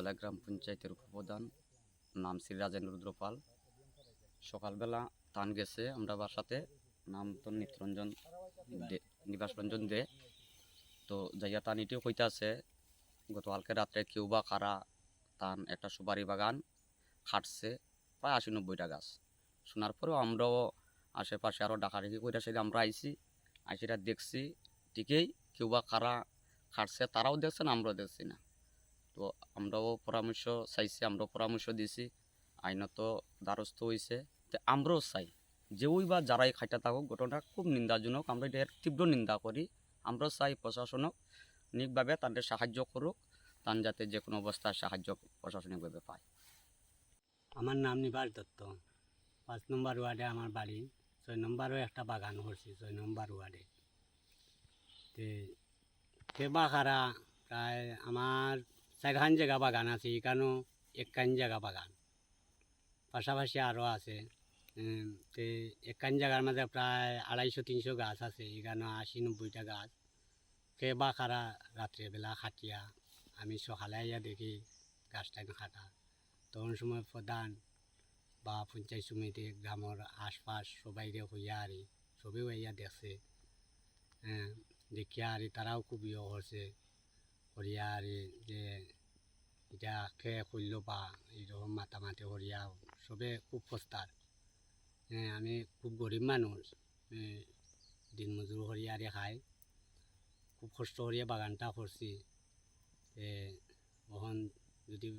বেলা গ্রাম পঞ্চায়েতের উপপ্রধান, নাম শ্রী রাজেন্দ্র রুদ্রপাল। সকালবেলা টান গেছে আমরা বাসাতে, নাম তো নিত্যরঞ্জন দে, নিবাস রঞ্জন দে। তো যাইয়া টান এটিও কইতে আছে গতকালকে রাত্রে কেউ বা কারা টান একটা সুপারি বাগান খাটছে প্রায় 80-90টা গাছ। শোনার পরেও আমরাও আশেপাশে আরও ডাকাডাকি করে সেটা আমরা আইছি, আইসিটা দেখছি ঠিকই কেউ বা কারা খাটছে, তারাও দেখছেন আমরাও দেখছি না। তো আমরাও পরামর্শ চাইছি, আমরাও পরামর্শ দিছি, আইনত দ্বারস্থ হয়েছে। তো আমরাও চাই যে ওই বা যারাই খাইটা থাকুক, ঘটনা খুব নিন্দাজনক, আমরা এটার তীব্র নিন্দা করি। আমরাও চাই প্রশাসনিকভাবে তাদের সাহায্য করুক, তান যাতে যে কোনো অবস্থায় সাহায্য প্রশাসনিকভাবে পায়। আমার নাম নিবাস দত্ত। 5 নম্বর ওয়ার্ডে আমার বাড়ি। 6 নম্বরও একটা বাগান করছি 6 নম্বর ওয়ার্ডে। কেবা খারা প্রায় আমার 4খান জায়গা বাগান আছে, এখানেও 1খান জায়গা বাগান, পাশাপাশি আরও আছে। তে 1খান জায়গার মাঝে প্রায় 250-300 গাছ আছে, এখানেও 80-90টা গাছ। কেবা খারা রাত্রেবেলা খাটিয়া আমি সকালে আইয়া দেখি গাছটা খাটা। তখন সময় প্রধান বা পঞ্চায়েত সমিতি গ্রামের আশপাশ সবাই হইয়া আরি সবেও হইয়া দেখছে। দেখিয়া আরি তারাও খুব ইয়ে করছে, করিয়া আরি যে এটা খেয়ে করল বা এইরকম মাতামাতি করিয়া সবে খুব প্রস্তার। আমি খুব গরিব মানুষ, দিন মজুর করিয়া আরি খাই, খুব কষ্ট করিয়া বাগানটা করছি। তখন যদি